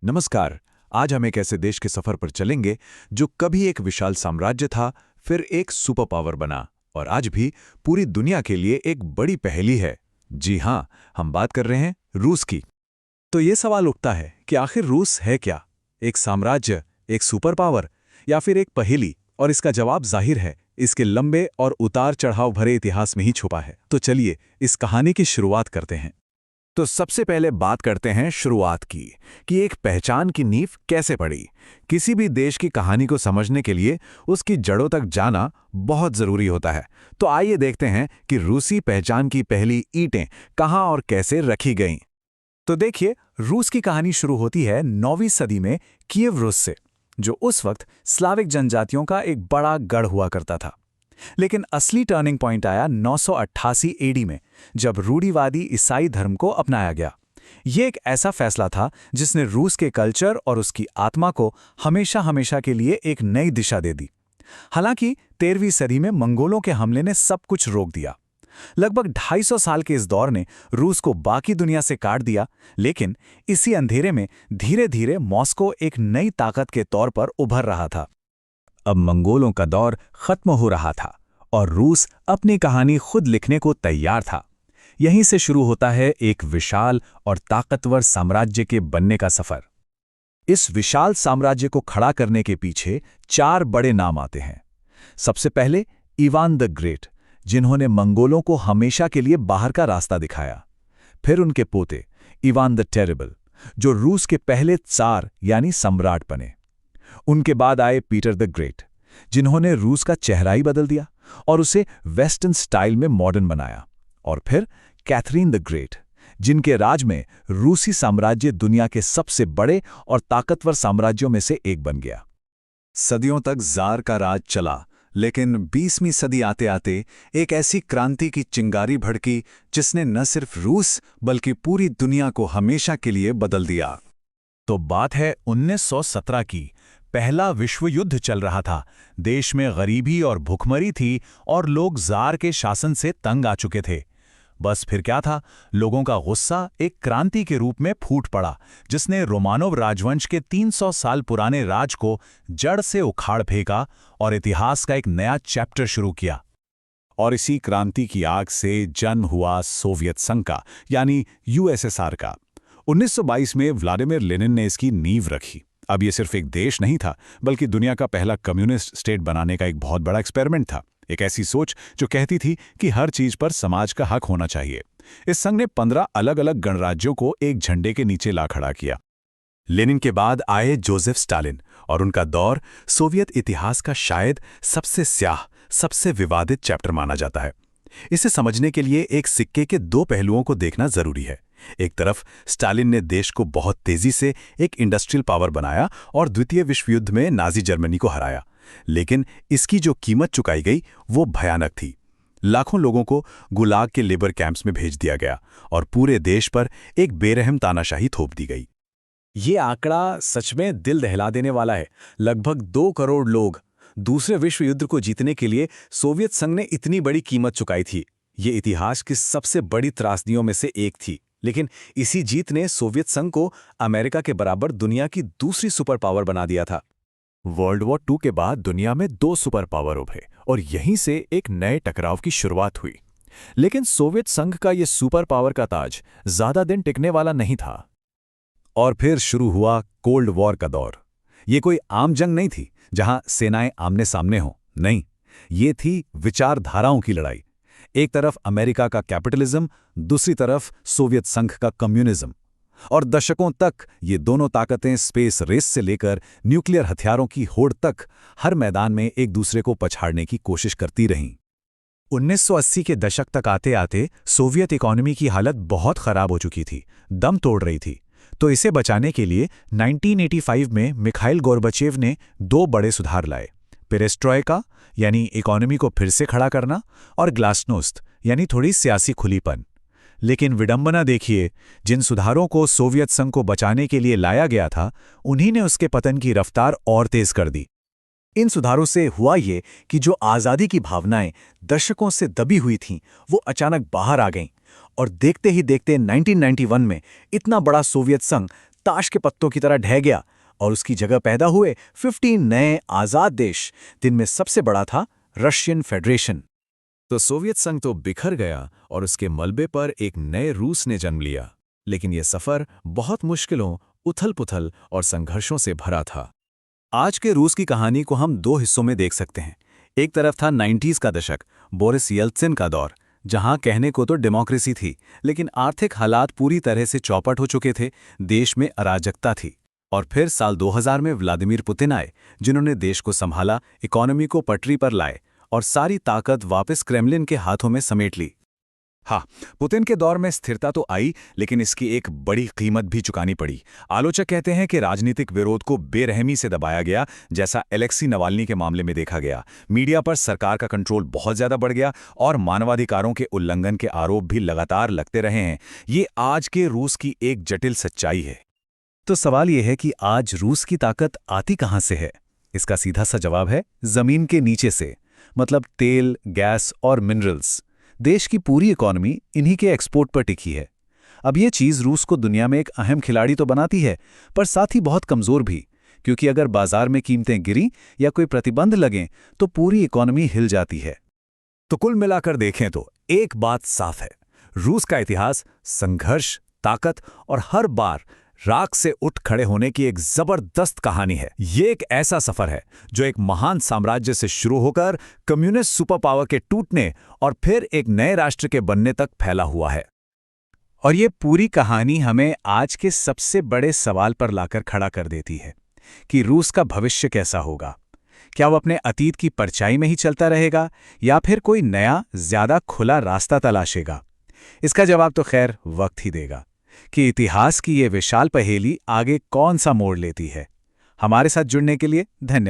नमस्कार। आज हम एक ऐसे देश के सफर पर चलेंगे जो कभी एक विशाल साम्राज्य था, फिर एक सुपर पावर बना और आज भी पूरी दुनिया के लिए एक बड़ी पहेली है। जी हाँ, हम बात कर रहे हैं रूस की। तो ये सवाल उठता है कि आखिर रूस है क्या? एक साम्राज्य, एक सुपर पावर या फिर एक पहेली? और इसका जवाब जाहिर है, इसके लंबे और उतार चढ़ाव भरे इतिहास में ही छुपा है। तो चलिए इस कहानी की शुरुआत करते हैं। तो सबसे पहले बात करते हैं शुरुआत की कि एक पहचान की नींव कैसे पड़ी। किसी भी देश की कहानी को समझने के लिए उसकी जड़ों तक जाना बहुत जरूरी होता है। तो आइए देखते हैं कि रूसी पहचान की पहली ईंटें कहां और कैसे रखी गईं। तो देखिए, रूस की कहानी शुरू होती है 9वीं सदी में कीव रूस से, जो उस वक्त स्लाविक जनजातियों का एक बड़ा गढ़ हुआ करता था। लेकिन असली टर्निंग पॉइंट आया 988 एडी में, जब रूढ़िवादी ईसाई धर्म को अपनाया गया। ये एक ऐसा फैसला था जिसने रूस के कल्चर और उसकी आत्मा को हमेशा हमेशा के लिए एक नई दिशा दे दी। हालांकि 13वीं सदी में मंगोलों के हमले ने सब कुछ रोक दिया। लगभग 250 साल के इस दौर ने रूस को बाकी दुनिया से काट दिया, लेकिन इसी अंधेरे में धीरे धीरे मॉस्को एक नई ताकत के तौर पर उभर रहा था। अब मंगोलों का दौर खत्म हो रहा था और रूस अपनी कहानी खुद लिखने को तैयार था। यहीं से शुरू होता है एक विशाल और ताकतवर साम्राज्य के बनने का सफर। इस विशाल साम्राज्य को खड़ा करने के पीछे 4 बड़े नाम आते हैं। सबसे पहले इवान द ग्रेट, जिन्होंने मंगोलों को हमेशा के लिए बाहर का रास्ता दिखाया। फिर उनके पोते इवान द टेरिबल, जो रूस के पहले त्सार यानी सम्राट बने। उनके बाद आए पीटर द ग्रेट, जिन्होंने रूस का चेहरा ही बदल दिया और उसे वेस्टर्न स्टाइल में मॉडर्न बनाया। और फिर कैथरीन द ग्रेट, जिनके राज में रूसी साम्राज्य दुनिया के सबसे बड़े और ताकतवर साम्राज्यों में से एक बन गया। सदियों तक जार का राज चला, लेकिन 20वीं सदी आते आते एक ऐसी क्रांति की चिंगारी भड़की जिसने न सिर्फ रूस बल्कि पूरी दुनिया को हमेशा के लिए बदल दिया। तो बात है 1917 की। पहला विश्व युद्ध चल रहा था। देश में गरीबी और भुखमरी थी और लोग जार के शासन से तंग आ चुके थे। बस फिर क्या था, लोगों का गुस्सा एक क्रांति के रूप में फूट पड़ा, जिसने रोमानोव राजवंश के 300 साल पुराने राज को जड़ से उखाड़ फेंका और इतिहास का एक नया चैप्टर शुरू किया। और इसी क्रांति की आग से जन्म हुआ सोवियत संघ का, यानी यूएसएसआर का। 1922 में व्लादिमीर लेनिन ने इसकी नींव रखी। अब यह सिर्फ एक देश नहीं था, बल्कि दुनिया का पहला कम्युनिस्ट स्टेट बनाने का एक बहुत बड़ा एक्सपेरिमेंट था। एक ऐसी सोच जो कहती थी कि हर चीज पर समाज का हक होना चाहिए। इस संघ ने 15 अलग अलग गणराज्यों को एक झंडे के नीचे ला खड़ा किया। लेनिन के बाद आए जोसेफ स्टालिन, और उनका दौर सोवियत इतिहास का शायद सबसे स्याह, सबसे विवादित चैप्टर माना जाता है। इसे समझने के लिए एक सिक्के के 2 पहलुओं को देखना जरूरी है। एक तरफ स्टालिन ने देश को बहुत तेजी से एक इंडस्ट्रियल पावर बनाया और द्वितीय विश्व युद्ध में नाजी जर्मनी को हराया, लेकिन इसकी जो कीमत चुकाई गई वो भयानक थी। लाखों लोगों को गुलाग के लेबर कैंप्स में भेज दिया गया और पूरे देश पर एक बेरहम तानाशाही थोप दी गई। ये आंकड़ा सच में दिल दहला देने वाला है। लगभग 2 करोड़ लोग। दूसरे विश्व युद्ध को जीतने के लिए सोवियत संघ ने इतनी बड़ी कीमत चुकाई थी। ये इतिहास की सबसे बड़ी त्रासदियों में से एक थी। लेकिन इसी जीत ने सोवियत संघ को अमेरिका के बराबर दुनिया की दूसरी सुपर पावर बना दिया था। वर्ल्ड वॉर 2 के बाद दुनिया में 2 सुपर पावर उभरे और यहीं से एक नए टकराव की शुरुआत हुई। लेकिन सोवियत संघ का यह सुपर पावर का ताज ज्यादा दिन टिकने वाला नहीं था। और फिर शुरू हुआ कोल्ड वॉर का दौर। ये कोई आम जंग नहीं थी जहां सेनाएं आमने सामने हों। नहीं, ये थी विचारधाराओं की लड़ाई। एक तरफ अमेरिका का कैपिटलिज्म, दूसरी तरफ सोवियत संघ का कम्युनिज्म। और दशकों तक ये दोनों ताकतें स्पेस रेस से लेकर न्यूक्लियर हथियारों की होड़ तक हर मैदान में एक दूसरे को पछाड़ने की कोशिश करती रहीं। 1980 के दशक तक आते आते सोवियत इकोनॉमी की हालत बहुत खराब हो चुकी थी, दम तोड़ रही थी। तो इसे बचाने के लिए 1985 में मिखाइल गोर्बाचेव ने 2 बड़े सुधार लाए। पेरेस्ट्रोइका यानी इकोनॉमी को फिर से खड़ा करना, और ग्लास्नोस्त यानी थोड़ी सियासी खुलीपन। लेकिन विडंबना देखिए, जिन सुधारों को सोवियत संघ को बचाने के लिए लाया गया था, उन्हीं ने उसके पतन की रफ्तार और तेज कर दी। इन सुधारों से हुआ ये कि जो आज़ादी की भावनाएं दशकों से दबी हुई थीं, वो अचानक बाहर आ गईं। और देखते ही देखते 1991 में इतना बड़ा सोवियत संघ ताश के पत्तों की तरह ढह गया और उसकी जगह पैदा हुए 15 नए आज़ाद देश, जिनमें सबसे बड़ा था रशियन फेडरेशन। तो सोवियत संघ तो बिखर गया और उसके मलबे पर एक नए रूस ने जन्म लिया। लेकिन यह सफर बहुत मुश्किलों, उथल-पुथल और संघर्षों से भरा था। आज के रूस की कहानी को हम दो हिस्सों में देख सकते हैं। एक तरफ था 90s का दशक, बोरिस येल्त्सिन का दौर, जहां कहने को तो डेमोक्रेसी थी, लेकिन आर्थिक हालात पूरी तरह से चौपट हो चुके थे, देश में अराजकता थी। और फिर साल 2000 में व्लादिमीर पुतिन आए, जिन्होंने देश को संभाला, इकोनॉमी को पटरी पर लाए और सारी ताकत वापस क्रेमलिन के हाथों में समेट ली। हाँ, पुतिन के दौर में स्थिरता तो आई, लेकिन इसकी एक बड़ी कीमत भी चुकानी पड़ी। आलोचक कहते हैं कि राजनीतिक विरोध को बेरहमी से दबाया गया, जैसा एलेक्सी नवाल्नी के मामले में देखा गया। मीडिया पर सरकार का कंट्रोल बहुत ज्यादा बढ़ गया और मानवाधिकारों के उल्लंघन के आरोप भी लगातार लगते रहे हैं। ये आज के रूस की एक जटिल सच्चाई है। तो सवाल यह है कि आज रूस की ताकत आती कहां से है? इसका सीधा सा जवाब है जमीन के नीचे से, मतलब तेल, गैस और मिनरल्स। देश की पूरी इकोनॉमी इन्हीं के एक्सपोर्ट पर टिकी है। अब ये चीज़ रूस को दुनिया में एक अहम खिलाड़ी तो बनाती है, पर साथ ही बहुत कमज़ोर भी, क्योंकि अगर बाजार में कीमतें गिरी या कोई प्रतिबंध लगें तो पूरी इकोनॉमी हिल जाती है। तो कुल मिलाकर देखें तो एक बात साफ है, रूस का इतिहास संघर्ष, ताकत और हर बार राख से उठ खड़े होने की एक जबरदस्त कहानी है। ये एक ऐसा सफर है जो एक महान साम्राज्य से शुरू होकर कम्युनिस्ट सुपर पावर के टूटने और फिर एक नए राष्ट्र के बनने तक फैला हुआ है। और ये पूरी कहानी हमें आज के सबसे बड़े सवाल पर लाकर खड़ा कर देती है कि रूस का भविष्य कैसा होगा। क्या वो अपने अतीत की परछाई में ही चलता रहेगा या फिर कोई नया, ज्यादा खुला रास्ता तलाशेगा? इसका जवाब तो खैर वक्त ही देगा कि इतिहास की ये विशाल पहेली आगे कौन सा मोड़ लेती है। हमारे साथ जुड़ने के लिए धन्यवाद।